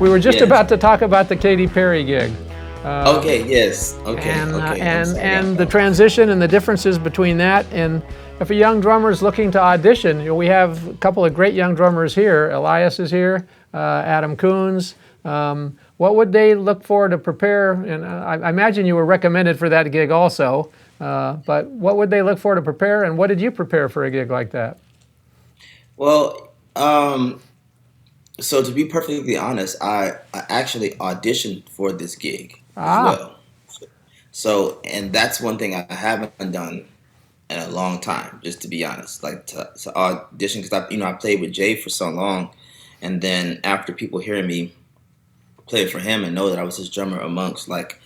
We were just Yes. about to talk about the Katy Perry gig. Okay. Yes. Okay. And Okay. I'm and sorry. and the transition and the differences between that, and if a young drummer is looking to audition, we have a couple of great young drummers here. Elias is here, Adam Coons. What would they look for to prepare? And I imagine you were recommended for that gig also. But what would they look for to prepare, and what did you prepare for a gig like that? Well, so to be perfectly honest, I actually auditioned for this gig as Ah, well. So, and that's one thing I haven't done in a long time, just to be honest. Like to audition, because I played with Jay for so long, and then after people hearing me play for him and know that I was his drummer amongst like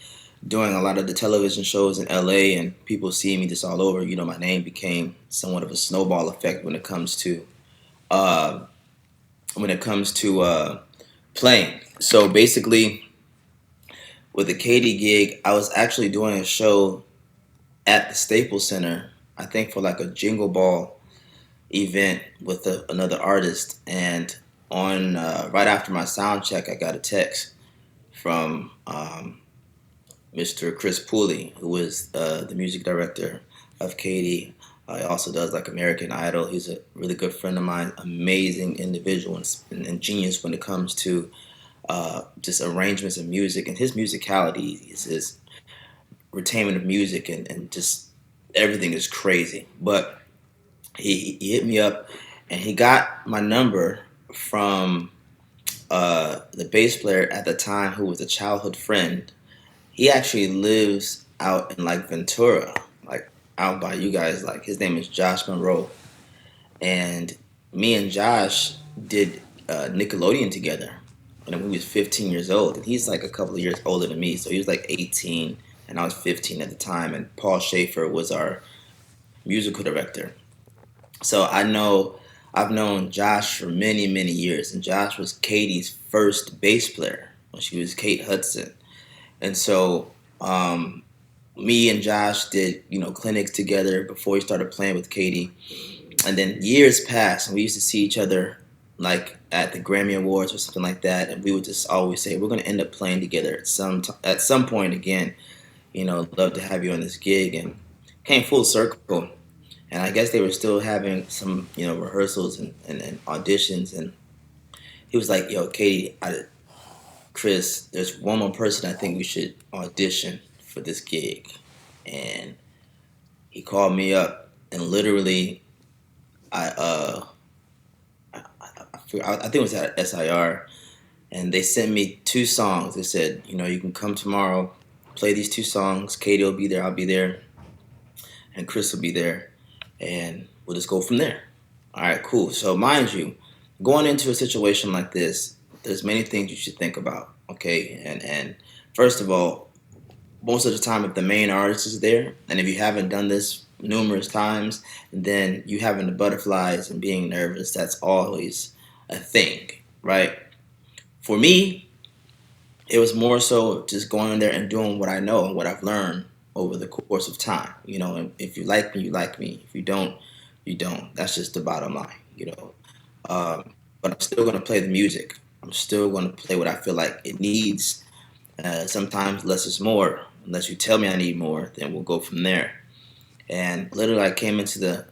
doing a lot of the television shows in LA and people seeing me just all over, my name became somewhat of a snowball effect uh, when it comes to playing. So basically, with the Katie gig, I was actually doing a show at the Staples Center, I think for like a Jingle Ball event with another artist. And on right after my sound check, I got a text from Mr. Chris Pooley, who is the music director of Katie. He also does like American Idol. He's a really good friend of mine, amazing individual and genius when it comes to just arrangements of music, and his musicality, his retainment of music, and just everything is crazy. But he hit me up, and he got my number from the bass player at the time, who was a childhood friend. He actually lives out in like Ventura, like out by you guys. Like his name is Josh Monroe, and me and Josh did Nickelodeon together when we was 15 years old, and he's like a couple of years older than me, so he was like 18 and I was 15 at the time, and Paul Schaefer was our musical director. So I've known Josh for many years, and Josh was Katie's first bass player when she was Kate Hudson. And so me and Josh did clinics together before he started playing with Katie, and then years passed, and we used to see each other like at the Grammy Awards or something like that, and we would just always say we're going to end up playing together at some point again. Love to have you on this gig, and came full circle. And I guess they were still having some rehearsals and auditions, and he was like, "Yo, Katie, Chris, there's one more person I think we should audition for this gig," and he called me up, and literally I I think it was at SIR, and they sent me two songs. They said, you can come tomorrow, play these two songs. Katie will be there, I'll be there, and Chris will be there, and we'll just go from there. All right, cool. So mind you, going into a situation like this, there's many things you should think about. Okay, and first of all, most of the time, if the main artist is there, and if you haven't done this numerous times, then you having the butterflies and being nervous, that's always a thing, right? For me, it was more so just going in there and doing what I know and what I've learned over the course of time. And if you like me, you like me. If you don't, you don't. That's just the bottom line. But I'm still going to play the music. I'm still going to play what I feel like it needs. Sometimes less is more. Unless you tell me I need more, then we'll go from there. And literally, I came into the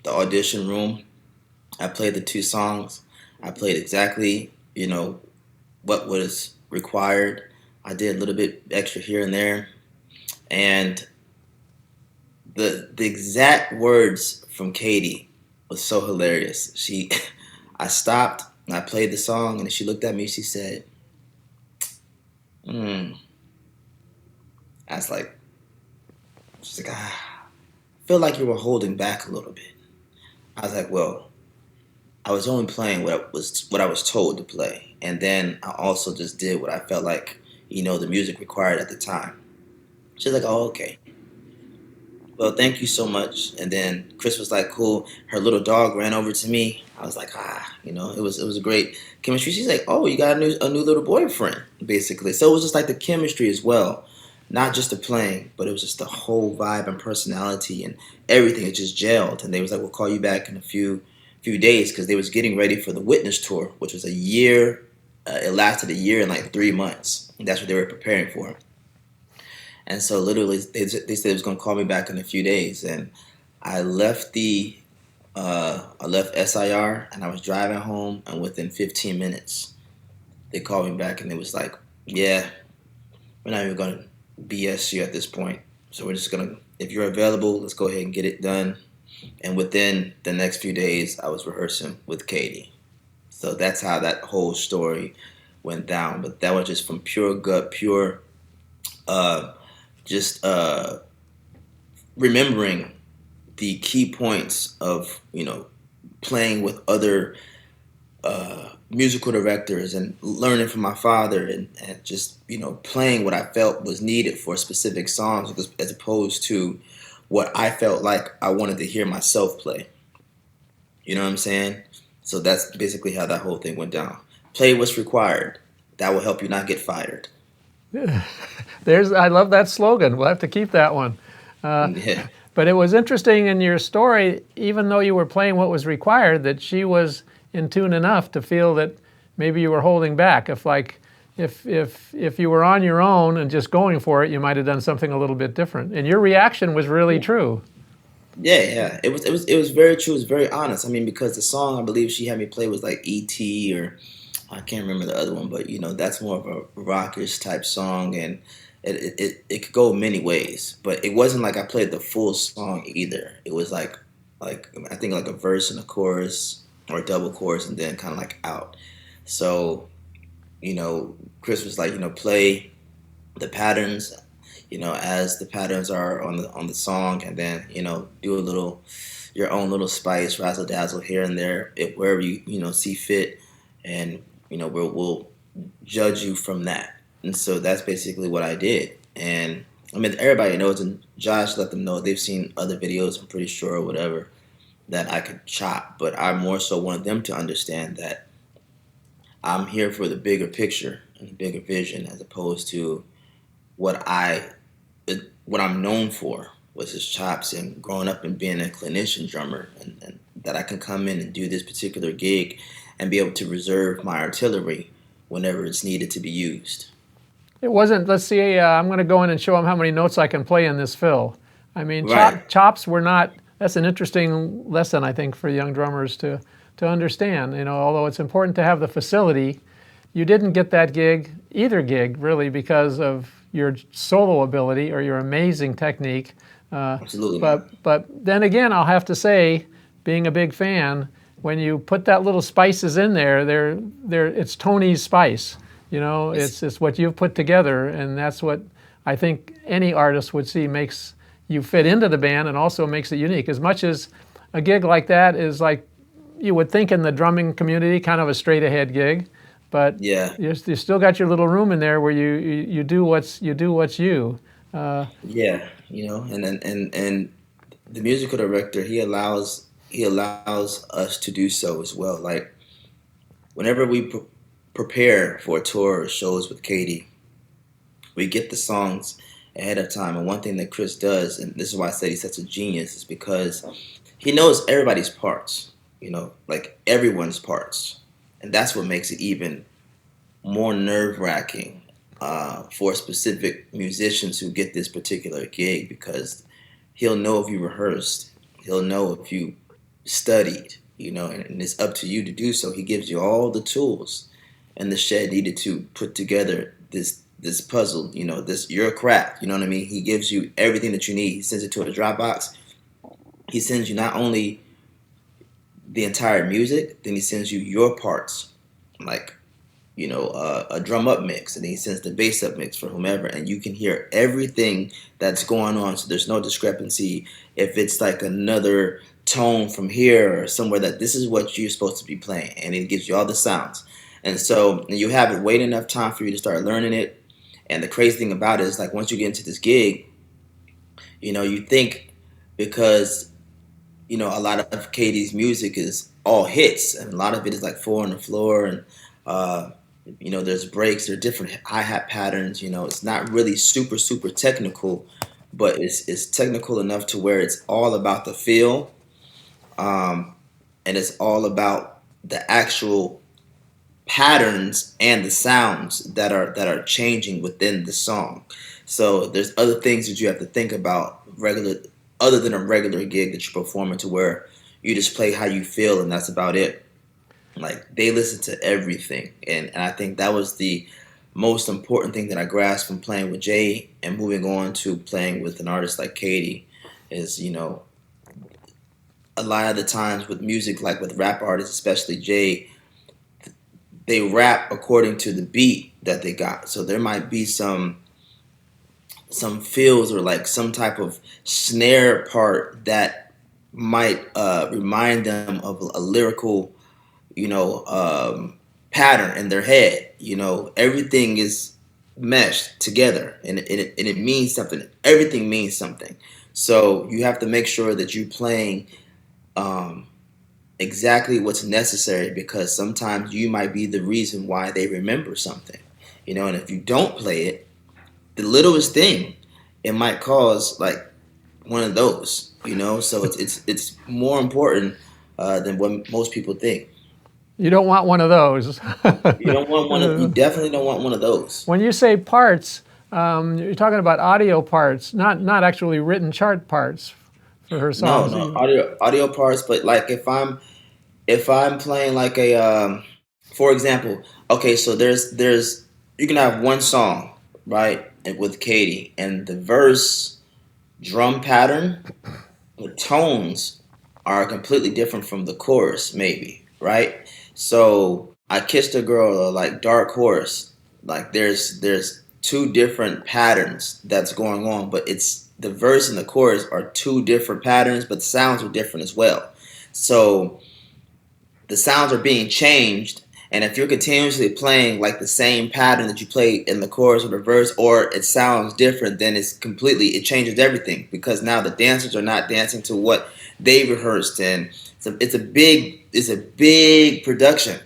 audition room. I played the two songs. I played exactly, what was required. I did a little bit extra here and there, and the exact words from Katie was so hilarious. I stopped and I played the song, and she looked at me. She said, "Hmm." I was like, she's like, I feel like you were holding back a little bit. I was like, well, I was only playing what I was told to play, and then I also just did what I felt like the music required at the time. She's like, oh, okay. Well, thank you so much. And then Chris was like, cool. Her little dog ran over to me. I was like, it was a great chemistry. She's like, oh, you got a new little boyfriend, basically. So it was just like the chemistry as well, not just the playing, but it was just the whole vibe and personality and everything. It just gelled. And they was like, we'll call you back in a few days, because they was getting ready for the Witness tour, which was a year it lasted a year and like 3 months. That's what they were preparing for. And so literally, they said it was going to call me back in a few days, and I left I left SIR, and I was driving home, and within 15 minutes, they called me back, and it was like, yeah, we're not even going to BS you at this point. So we're just gonna, if you're available, let's go ahead and get it done. And within the next few days, I was rehearsing with Katie. So that's how that whole story went down. But that was just from pure gut, pure, uh, just remembering the key points of playing with other musical directors and learning from my father, and just playing what I felt was needed for specific songs as opposed to what I felt like I wanted to hear myself play. You know what I'm saying? So that's basically how that whole thing went down. Play what's required. That will help you not get fired. I love that slogan. We'll have to keep that one. Yeah. But it was interesting in your story, even though you were playing what was required, that she was in tune enough to feel that maybe you were holding back. If you were on your own and just going for it, you might have done something a little bit different. And your reaction was really true. Yeah, yeah. It was very true. It was very honest. I mean, because the song I believe she had me play was like E.T. or I can't remember the other one, but that's more of a rockish type song, and it could go many ways. But it wasn't like I played the full song either. It was like I think like a verse and a chorus or a double chorus and then kind of like out. So Chris was like, play the patterns, as the patterns are on the song, and then do a little your own little spice, razzle dazzle here and there, wherever you see fit, and we'll judge you from that. And so that's basically what I did. And I mean, everybody knows, and Josh let them know they've seen other videos, I'm pretty sure, or whatever, that I could chop. But I more so wanted them to understand that I'm here for the bigger picture and the bigger vision, as opposed to what what I'm known for was his chops and growing up and being a clinician drummer, and that I can come in and do this particular gig and be able to reserve my artillery whenever it's needed to be used. It wasn't, let's see, I'm going to go in and show them how many notes I can play in this fill. I mean, Right. chops were not, that's an interesting lesson, I think, for young drummers to understand. Although it's important to have the facility, you didn't get that gig, either gig, really, because of your solo ability or your amazing technique. Absolutely not. But then again, I'll have to say, being a big fan, when you put that little spices in there, it's Tony's spice. It's what you've put together, and that's what I think any artist would see makes you fit into the band and also makes it unique. As much as a gig like that is like you would think in the drumming community, kind of a straight ahead gig, but Yeah. you still got your little room in there where you do what's you. Yeah, and the musical director, he allows us to do so as well. Like whenever we prepare for a tour or shows with Katie, we get the songs ahead of time. And one thing that Chris does, and this is why I said he's such a genius, is because he knows everybody's parts, like everyone's parts. And that's what makes it even more nerve wracking for specific musicians who get this particular gig, because he'll know if you rehearsed, he'll know if you studied, and it's up to you to do so. He gives you all the tools and the shed needed to put together this puzzle, this your craft, you know what I mean? He gives you everything that you need. He sends it to a Dropbox. He sends you not only the entire music, then he sends you your parts, like a drum up mix, and then he sends the bass up mix for whomever, and you can hear everything that's going on. So there's no discrepancy if it's like another tone from here or somewhere, that this is what you're supposed to be playing, and it gives you all the sounds. And so you have it wait enough time for you to start learning it. And the crazy thing about it is, like, once you get into this gig, you think, because a lot of Katie's music is all hits, and a lot of it is like four on the floor, and there's breaks, there are different hi-hat patterns. It's not really super super technical, but it's technical enough to where it's all about the feel, and it's all about the actual patterns and the sounds that are changing within the song. So there's other things that you have to think about regular other than a regular gig that you're performing to where you just play how you feel and that's about it. Like they listen to everything, and I think that was the most important thing that I grasped from playing with Jay and moving on to playing with an artist like Katie is, a lot of the times with music, like with rap artists, especially Jay, they rap according to the beat that they got. So there might be some fills or like some type of snare part that might remind them of a lyrical, you know, pattern in their head. Everything is meshed together, and it means something. Everything means something. So you have to make sure that you're playing um, exactly what's necessary because sometimes you might be the reason why they remember something. And if you don't play it, the littlest thing, it might cause like one of those. So it's more important than what most people think. You don't want one of those. You don't want one of. You definitely don't want one of those. When you say parts, you're talking about audio parts, not actually written chart parts for her No, songs. no audio parts. But like if I'm playing like for example, okay, so there's you can have one song right with Katie, and the verse drum pattern, the tones are completely different from the chorus, maybe, right? So I Kissed a Girl or like Dark Horse, like there's two different patterns that's going on, but it's the verse and the chorus are two different patterns, but the sounds are different as well. So the sounds are being changed. And if you're continuously playing like the same pattern that you played in the chorus or the verse, or it sounds different, then it changes everything because now the dancers are not dancing to what they rehearsed. And it's a big production.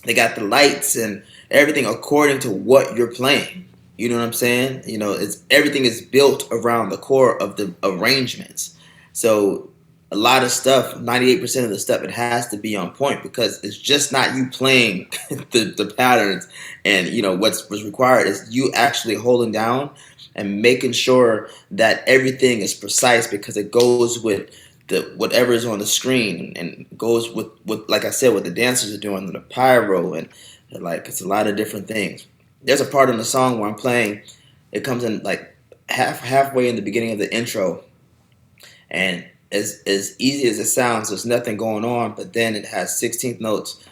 They got the lights and everything according to what you're playing. You know what I'm saying? It's everything is built around the core of the arrangements. So a lot of stuff, 98% of the stuff, it has to be on point because it's just not you playing the patterns. And what's required is you actually holding down and making sure that everything is precise because it goes with the whatever is on the screen and goes with like I said, what the dancers are doing, the pyro, and like it's a lot of different things. There's a part in the song where I'm playing, it comes in like halfway in the beginning of the intro, and as easy as it sounds, there's nothing going on, but then it has 16th notes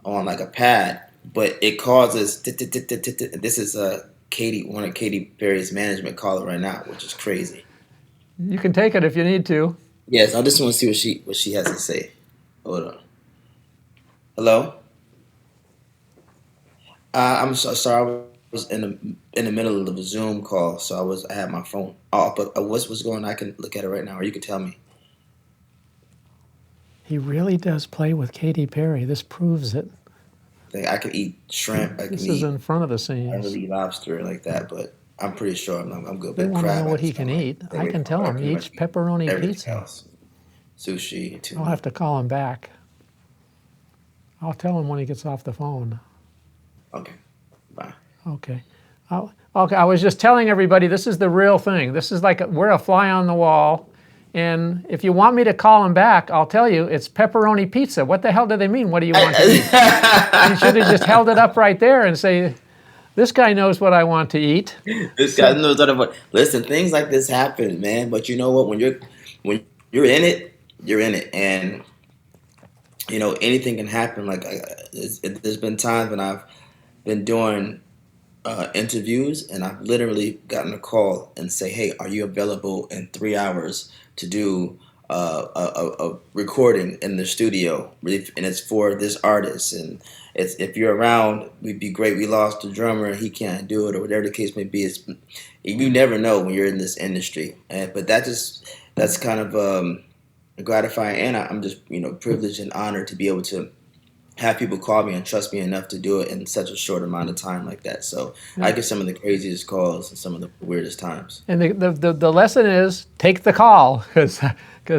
on like a pad, but it causes this is one of Katy Perry's management call it right now, which is crazy. You can take it if you need to. Yes, I just want to see what she has to say. Hold on. Hello. I'm sorry. I was in the middle of a Zoom call, so I had my phone off. But what's going on? I can look at it right now, or you can tell me. He really does play with Katy Perry. This proves it. Like I could eat shrimp. This is in front of the I scenes. really eat lobster like that, but I'm pretty sure I'm good. They But want to crab, know what he can eat. I can tell him he eats pepperoni everything pizza. else. Sushi, tuna. I'll have to call him back. I'll tell him when he gets off the phone. Okay, bye. Okay. Okay. I was just telling everybody this is the real thing. This is like we're a fly on the wall. And if you want me to call him back, I'll tell you it's pepperoni pizza. What the hell do they mean? What do you want to eat? You should have just held it up right there and say, this guy knows what I want to eat. This guy knows what I want. Listen, things like this happen, man. But you know what? When you're in it, you're in it, and anything can happen. Like there's been times when I've been doing interviews, and I've literally gotten a call and say, "Hey, are you available in 3 hours to do a recording in the studio?" And it's for this artist, and it's if you're around, we'd be great. We lost the drummer, he can't do it, or whatever the case may be. You never know when you're in this industry, but that's kind of gratifying, and I'm just privileged and honored to be able to have people call me and trust me enough to do it in such a short amount of time like that. So I get some of the craziest calls and some of the weirdest times. And the lesson is take the call because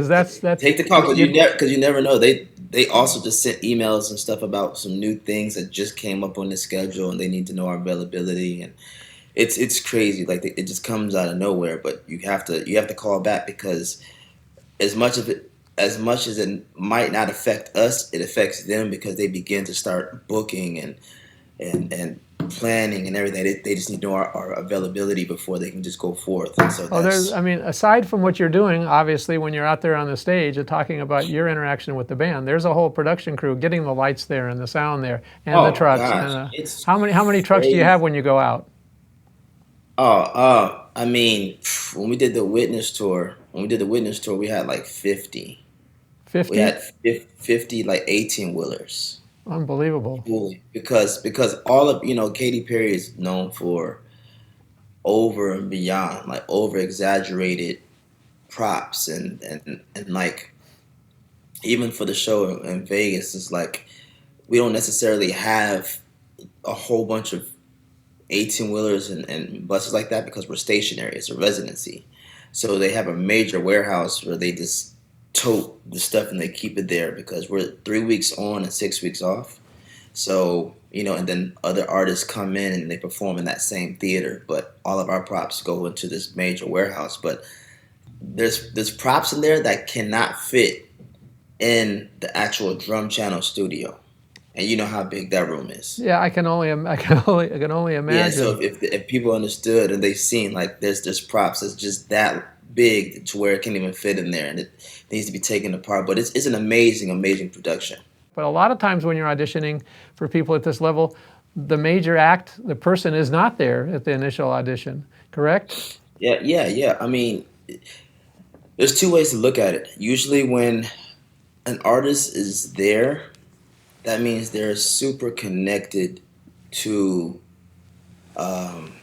that's Take the call because you, you never know. They also just sent emails and stuff about some new things that just came up on the schedule, and they need to know our availability. And it's crazy. Like it just comes out of nowhere. But you have to call back because as much of it as much as it might not affect us, it affects them because they begin to start booking and planning and everything. They just need to know our availability before they can just go forth. And so well, there's, that's I mean, aside from what you're doing, obviously, when you're out there on the stage and talking about your interaction with the band, there's a whole production crew getting the lights there and the sound there and the oh trucks. And gosh, it's how many trucks do you have crazy. when you go out? I mean, when we did the witness tour, we had like 50. We 50? had 50 like 18 wheelers. Unbelievable. Fully. Because all of Katy Perry is known for over and beyond, like over exaggerated props and like even for the show in Vegas, it's like we don't necessarily have a whole bunch of 18 wheelers and buses like that because we're stationary. It's a residency. So they have a major warehouse where they just tote the stuff and they keep it there because we're 3 weeks on and 6 weeks off. So, and then other artists come in and they perform in that same theater, but all of our props go into this major warehouse. But there's props in there that cannot fit in the actual drum channel studio. And you know how big that room is. Yeah, I can only Yeah, so imagine. if people understood and they've seen like there's props that's just that big to where it can't even fit in there and it needs to be taken apart. But it's an amazing production. But a lot of times when you're auditioning for people at this level, the major act, the person is not there at the initial audition, correct? Yeah. I mean, there's two ways to look at it. Usually when an artist is there, that means they're super connected to um,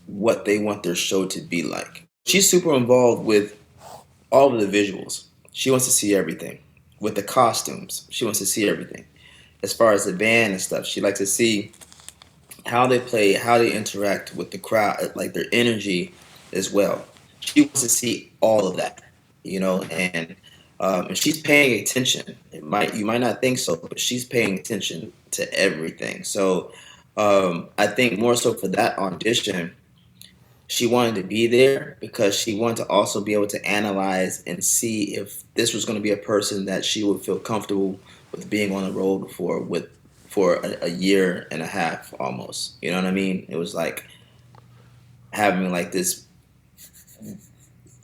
what they want their show to be like. She's super involved with all of the visuals. She wants to see everything. With the costumes, she wants to see everything. As far as the band and stuff, she likes to see how they play, how they interact with the crowd, like their energy as well. She wants to see all of that, and she's paying attention. You might not think so, but she's paying attention to everything. So I think more so for that audition, she wanted to be there because she wanted to also be able to analyze and see if this was going to be a person that she would feel comfortable with being on the road for a year and a half almost. You know what I mean? It was like having like this,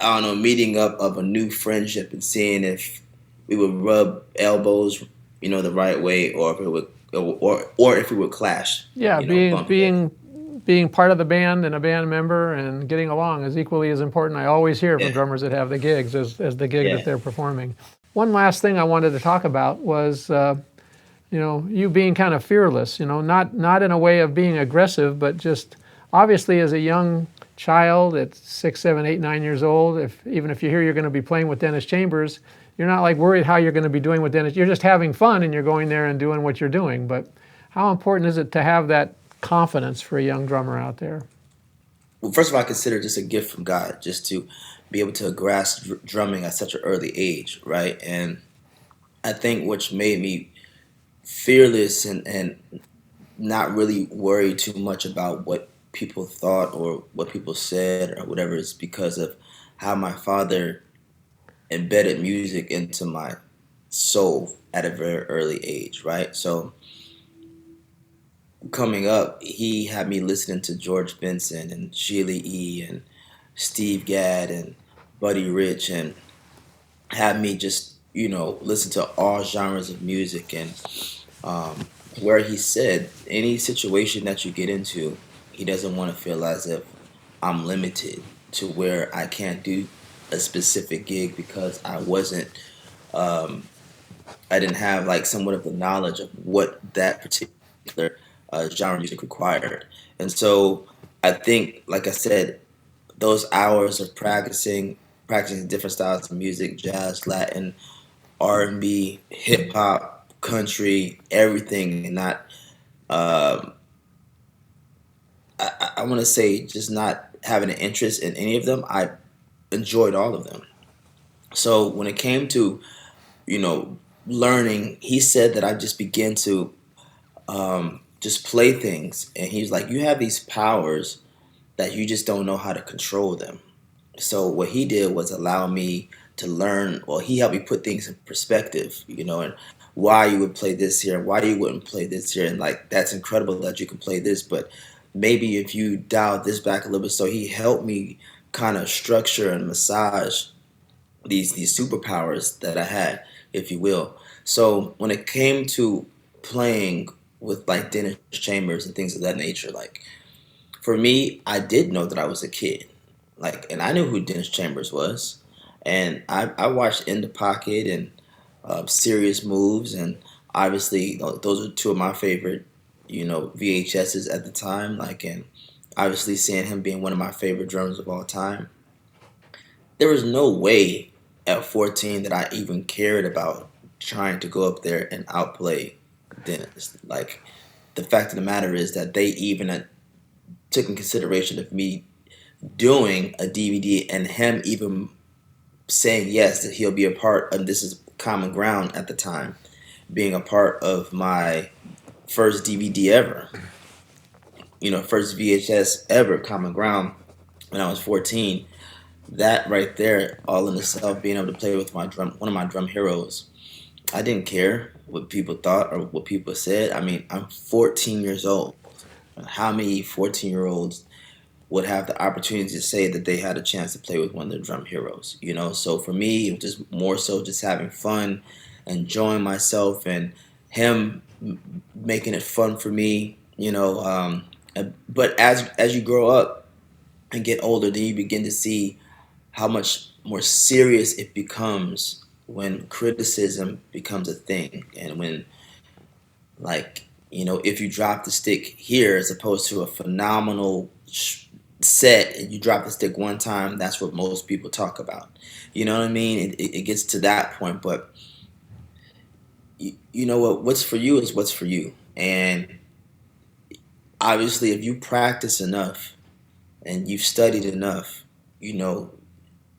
I don't know, meeting up of a new friendship and seeing if we would rub elbows, the right way, or if it would, or if we would clash, Yeah, being bump heads. being being part of the band and a band member and getting along is equally as important. I always hear from Yeah, drummers that have the gigs as the gig that yeah. they're performing. One last thing I wanted to talk about was you being kind of fearless. Not in a way of being aggressive, but just obviously as a young child at 6, 7, 8, 9 years old, even if you hear you're going to be playing with Dennis Chambers, you're not like worried how you're going to be doing with Dennis. You're just having fun and you're going there and doing what you're doing. But how important is it to have that confidence for a young drummer out there? Well, first of all, I consider this a gift from God just to be able to grasp drumming at such an early age, right? And I think which made me fearless and not really worry too much about what people thought or what people said or whatever is because of how my father embedded music into my soul at a very early age, right? So coming up, he had me listening to George Benson and Sheila E. and Steve Gadd and Buddy Rich and had me just, listen to all genres of music and um, where he said any situation that you get into, he doesn't want to feel as if I'm limited to where I can't do a specific gig because um, I didn't have like somewhat of the knowledge of what that particular genre of music required. And so I think, like I said, those hours of practicing different styles of music, jazz, Latin, R&B, hip hop, country, everything, and not. I want to say just not having an interest in any of them. I enjoyed all of them. So when it came to learning, he said that I just began to just play things, and he's like, you have these powers that you just don't know how to control them. So what he did was allow me to learn, or he helped me put things in perspective, and why you would play this here and why you wouldn't play this here. And like, that's incredible that you can play this, but maybe if you dial this back a little bit. So he helped me kind of structure and massage these superpowers that I had, if you will. So when it came to playing with like Dennis Chambers and things of that nature, like for me, I did know that I was a kid, like, and I knew who Dennis Chambers was, and I watched In the Pocket and Serious Moves, and obviously those are two of my favorite, VHSs at the time, like, and obviously seeing him being one of my favorite drummers of all time. There was no way at 14 that I even cared about trying to go up there and outplay Dennis. Like, the fact of the matter is that they even took in consideration of me doing a DVD and him even saying yes, that he'll be a part of This Is Common Ground at the time, being a part of my first DVD ever, first VHS ever, Common Ground, when I was 14. That right there, all in itself, being able to play with one of my drum heroes, I didn't care what people thought or what people said. I mean, I'm 14 years old. How many 14-year-olds would have the opportunity to say that they had a chance to play with one of their drum heroes? So for me, it was just more so just having fun, enjoying myself, and him making it fun for me. But as you grow up and get older, then you begin to see how much more serious it becomes when criticism becomes a thing, and when, like, if you drop the stick here as opposed to a phenomenal set and you drop the stick one time, that's what most people talk about. You know what I mean? It gets to that point, but you know what? What's for you is what's for you. And obviously, if you practice enough and you've studied enough,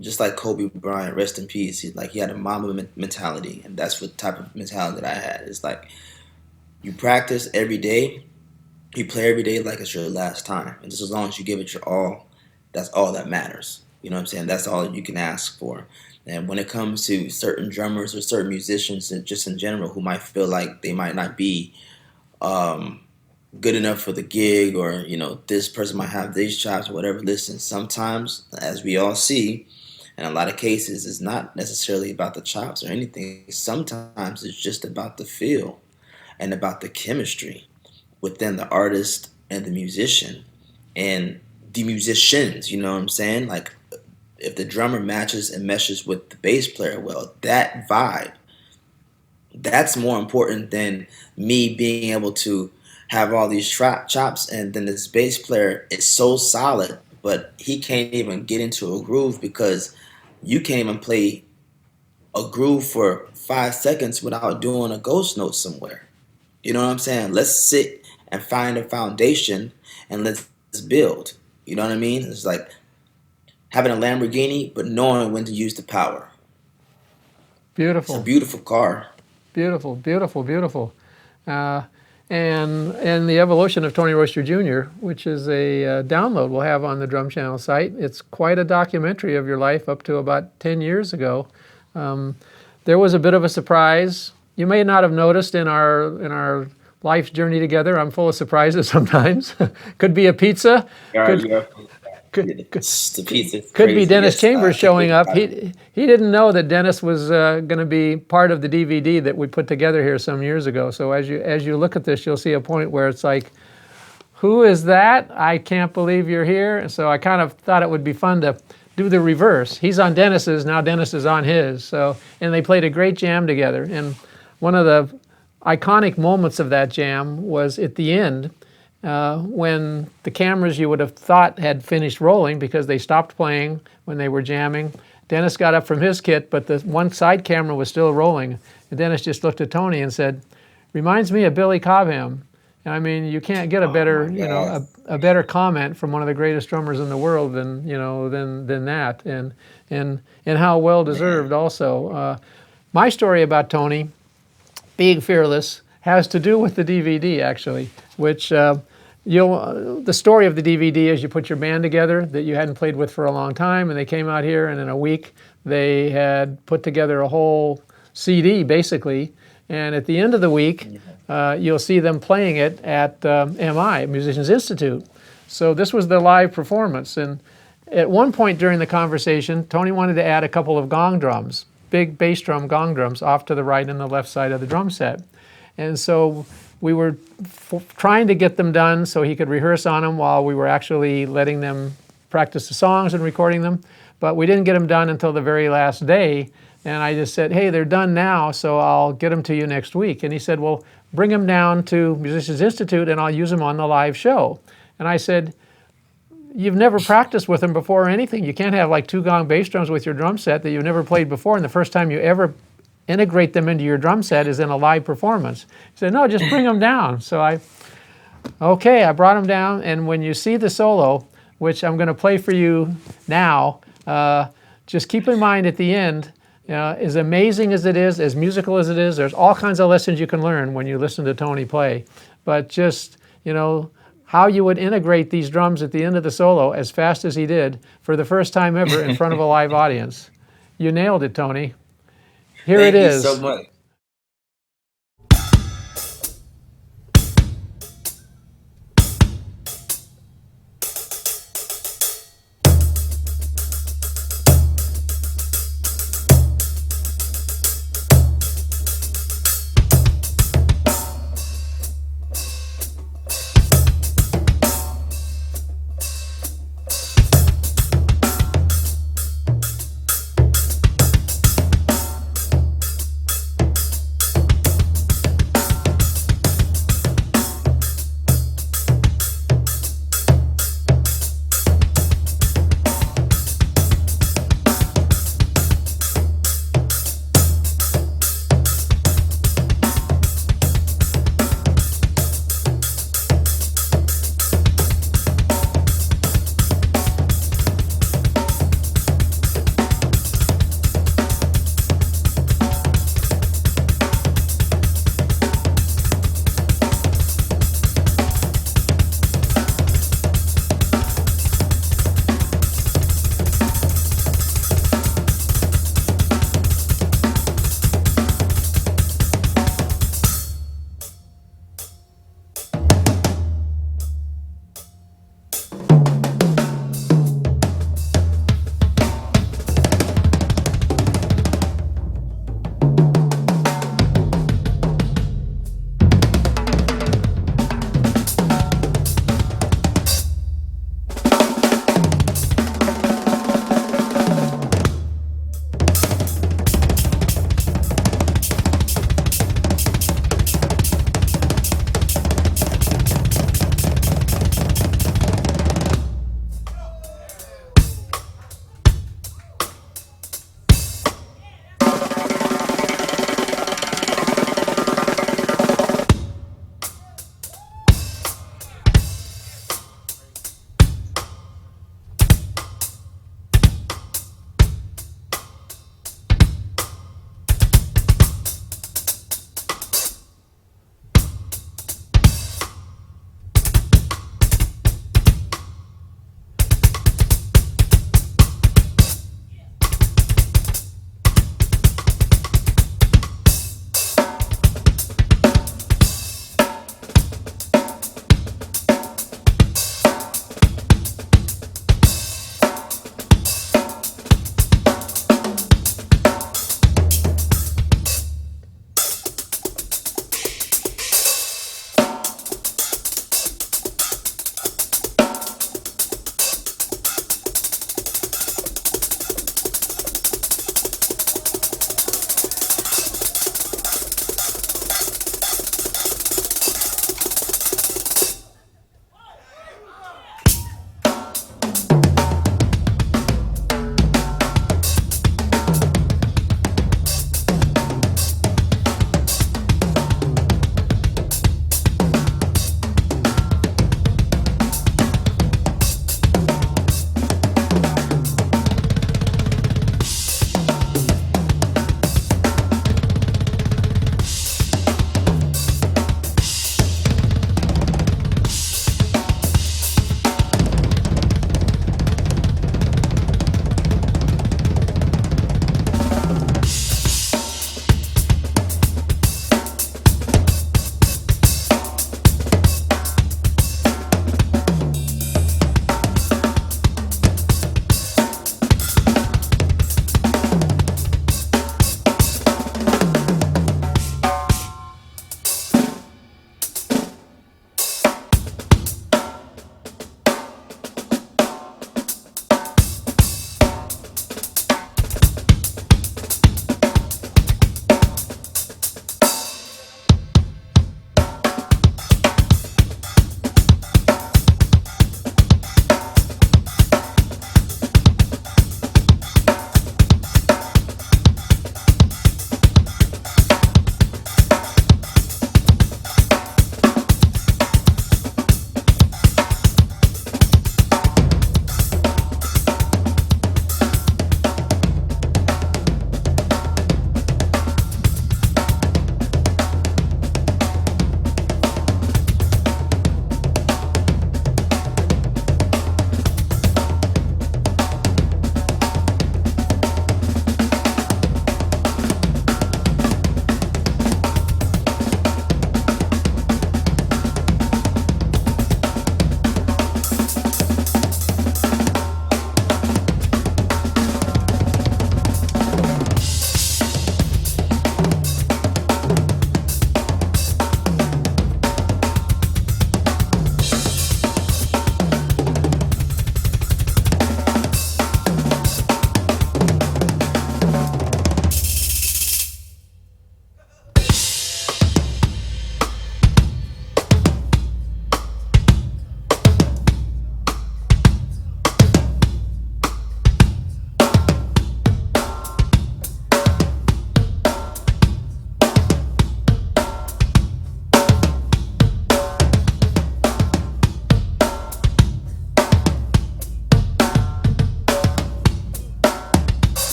just like Kobe Bryant, rest in peace, he had a Mamba mentality, and that's what type of mentality that I had. It's like, you practice every day, you play every day like it's your last time, and just as long as you give it your all, that's all that matters. You know what I'm saying? That's all you can ask for. And when it comes to certain drummers or certain musicians, and just in general, who might feel like they might not be good enough for the gig, or this person might have these chops or whatever, listen, sometimes, as we all see, in a lot of cases, it's not necessarily about the chops or anything. Sometimes it's just about the feel and about the chemistry within the artist and the musician and the musicians. You know what I'm saying? Like, if the drummer matches and meshes with the bass player well, that vibe, that's more important than me being able to have all these chops, and then this bass player is so solid, but he can't even get into a groove, because you can't even play a groove for 5 seconds without doing a ghost note somewhere. You know what I'm saying? Let's sit and find a foundation and let's build. You know what I mean? It's like having a Lamborghini, but knowing when to use the power. Beautiful. It's a beautiful car. Beautiful, beautiful, beautiful. And the evolution of Tony Royster Jr., which is a download we'll have on the Drum Channel site. It's quite a documentary of your life up to about 10 years ago. There was a bit of a surprise. You may not have noticed in our life's journey together. I'm full of surprises sometimes. Could be a pizza. Could be Dennis Chambers showing up. He didn't know that Dennis was going to be part of the DVD that we put together here some years ago. So as you look at this, you'll see a point where it's like, who is that? I can't believe you're here. And so I kind of thought it would be fun to do the reverse. He's on Dennis's, now Dennis is on his. So, and they played a great jam together. And one of the iconic moments of that jam was at the end, when the cameras you would have thought had finished rolling because they stopped playing when they were jamming. Dennis got up from his kit, but the one side camera was still rolling. And Dennis just looked at Tony and said, "Reminds me of Billy Cobham." And I mean, you can't get a better, a better comment from one of the greatest drummers in the world than that, and how well deserved also. My story about Tony being fearless has to do with the DVD, actually, which the story of the DVD is you put your band together that you hadn't played with for a long time, and they came out here, and in a week they had put together a whole CD, basically. And at the end of the week, you'll see them playing it at MI, Musicians Institute. So this was the live performance. And at one point during the conversation, Tony wanted to add a couple of gong drums, big bass drum gong drums, off to the right and the left side of the drum set. And so we were trying to get them done so he could rehearse on them while we were actually letting them practice the songs and recording them. But we didn't get them done until the very last day. And I just said, "Hey, they're done now, so I'll get them to you next week." And he said, "Well, bring them down to Musicians Institute and I'll use them on the live show." And I said, "You've never practiced with them before or anything. You can't have like 2 gong bass drums with your drum set that you've never played before, and the first time you ever integrate them into your drum set is in a live performance." He said, "No, just bring them down." So I brought them down, and when you see the solo, which I'm going to play for you now, just keep in mind at the end, as amazing as it is, as musical as it is, there's all kinds of lessons you can learn when you listen to Tony play. But just, how you would integrate these drums at the end of the solo as fast as he did for the first time ever in front of a live audience. You nailed it, Tony. Here it is. Thank you so much.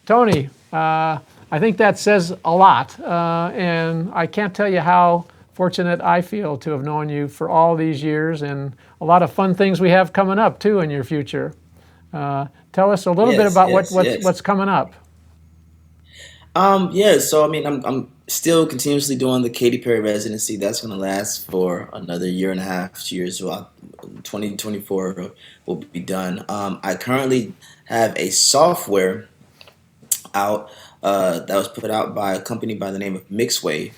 Tony, I think that says a lot, and I can't tell you how fortunate I feel to have known you for all these years, and a lot of fun things we have coming up too in your future. Tell us a little bit Yes, about yes, yes. what's coming up. Yeah, so I mean, I'm still continuously doing the Katy Perry residency. That's going to last for another year and a half, 2 years. So 2024 will be done. I currently have a software out that was put out by a company by the name of Mixwave,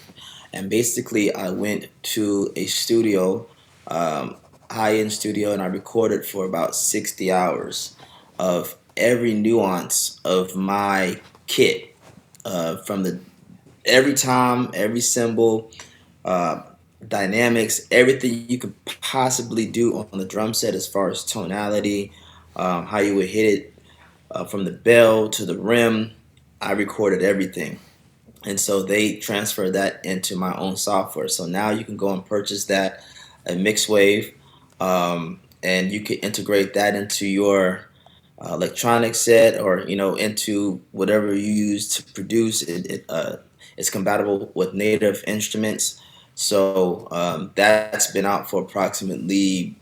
and basically I went to a studio, um, high-end studio, and I recorded for about 60 hours of every nuance of my kit, from the every tom, every cymbal, uh, dynamics, everything you could possibly do on the drum set as far as tonality, how you would hit it, from the bell to the rim. I recorded everything. And so they transferred that into my own software. So now you can go and purchase that, a Mixwave, and you can integrate that into your electronic set, or into whatever you use to produce it. It's compatible with native instruments. So that's been out for approximately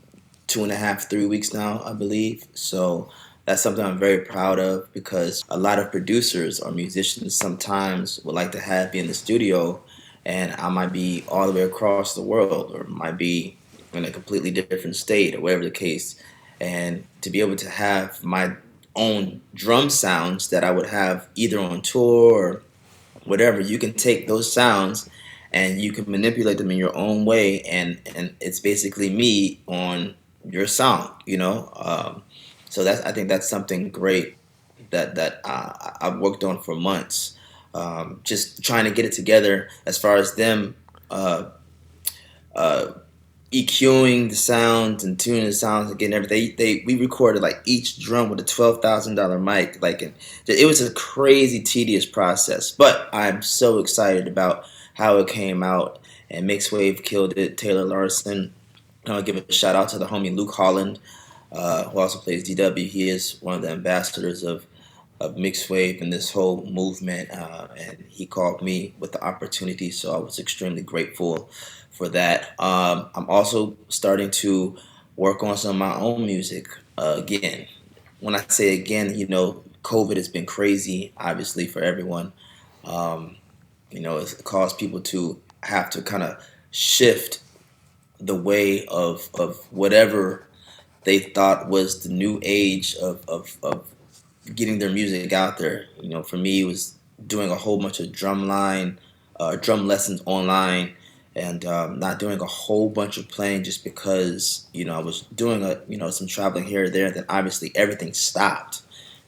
2.5, 3 weeks now, I believe. So that's something I'm very proud of, because a lot of producers or musicians sometimes would like to have me in the studio, and I might be all the way across the world, or might be in a completely different state, or whatever the case. And to be able to have my own drum sounds that I would have either on tour or whatever, you can take those sounds and you can manipulate them in your own way, and it's basically me on your song, so that's I think that's something great that I've worked on for months, just trying to get it together as far as them uh, uh, EQing the sounds and tuning the sounds and getting everything. We recorded like each drum with a $12,000 mic. Like, and it was a crazy tedious process, but I'm so excited about how it came out. And Mixwave killed it. Taylor Larson. I'll give a shout out to the homie Luke Holland, who also plays DW. He is one of the ambassadors of mixed wave and this whole movement, and he called me with the opportunity, so I was extremely grateful for that. I'm also starting to work on some of my own music again. When I say again, COVID has been crazy, obviously, for everyone. Um, it's caused people to have to kind of shift the way of whatever they thought was the new age of getting their music out there. For me, it was doing a whole bunch of drum lessons online, and not doing a whole bunch of playing, just because I was doing some traveling here or there. Then obviously everything stopped,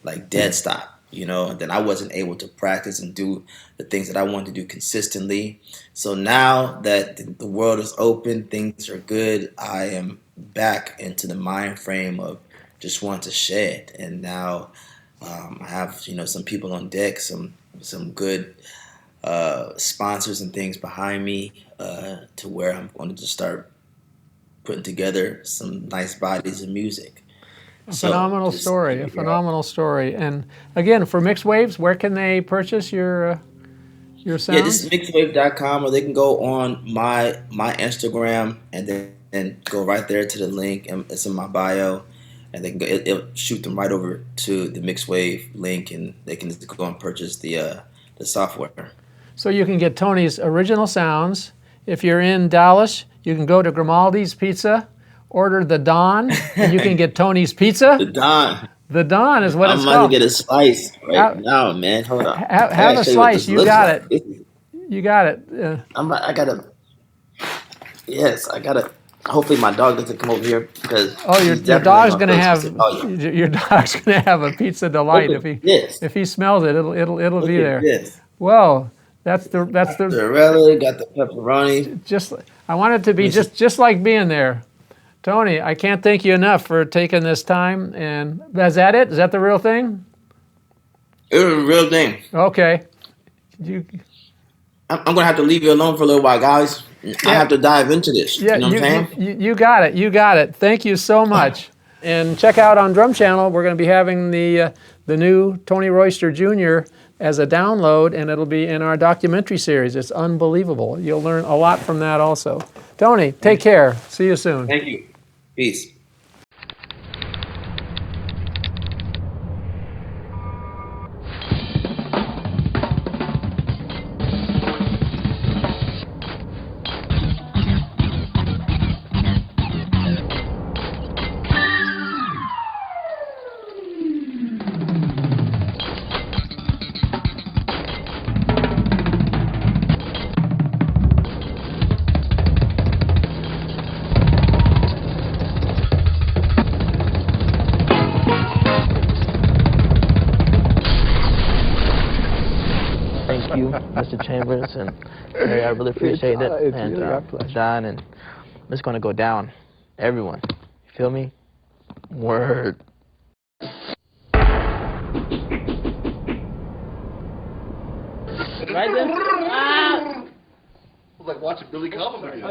like dead stop. And then I wasn't able to practice and do the things that I wanted to do consistently. So now that the world is open, things are good, I am back into the mind frame of just want to shed. And now I have some people on deck, some good sponsors and things behind me, to where I'm going to just start putting together some nice bodies of music. A So phenomenal just story, here a we are. phenomenal story. And again, for Mixed Waves, where can they purchase your Yeah, this is sounds? mixwave.com, or they can go on my Instagram, and then go right there to the link, and it's in my bio, and they can it'll shoot them right over to the Mixwave link, and they can just go and purchase the software. So you can get Tony's original sounds. If you're in Dallas, you can go to Grimaldi's Pizza, order the Don, and you can get Tony's The Pizza. Don, The Don is what I'm it's about to called. get a slice right Have, now, man. Hold on. I have gotta a show you what slice. this You looks got like. it. You got it. I gotta. Yes, I gotta. Hopefully, my dog doesn't come over here, because Oh, he's your definitely dog's gonna gonna feel have twisted. Oh yeah, your dog's gonna have a pizza look delight at this. if he smells it. It'll Look be at there. this. Well, that's the Mozzarella, got the pepperoni. just I want it to Let be me see. just like being there. Tony, I can't thank you enough for taking this time. And is that it? Is that the real thing? It was a real thing. Okay. You, I'm gonna have to leave you alone for a little while, guys. I yeah, have to dive into this. yeah. You know what I'm saying? You got it. You got it. Thank you so much. And check out on Drum Channel, we're going to be having the new Tony Royster Jr. as a download, and it'll be in our documentary series. It's unbelievable. You'll learn a lot from that also. Tony, take care. See you soon. Thank you. Peace. Thank you, Mr. Chambers and Larry. I really appreciate it. It's And really our pleasure. John, and it's going to go down. Everyone. You feel me? Word. Right there? Ah! It's like watching Billy compliment you.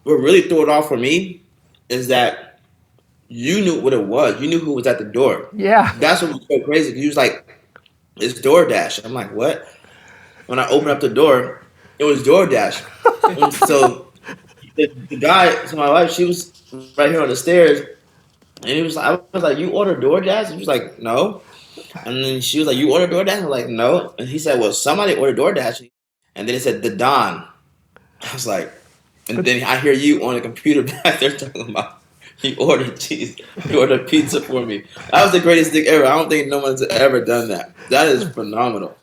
What really threw it off for me is that you knew what it was. You knew who was at the door. Yeah. That's what was so crazy. Because he was like, it's DoorDash. I'm like, what? When I opened up the door, it was DoorDash. And so the guy, so my wife, she was right here on the stairs, and he was like, I was like, you ordered DoorDash? And he was like, no. And then she was like, you ordered DoorDash? I was like, no. And he said, well, somebody ordered DoorDash. And then it said, the Don. I was like, and then I hear you on the computer back there talking about he ordered cheese, he ordered pizza for me. That was the greatest thing ever. I don't think no one's ever done that. That is phenomenal.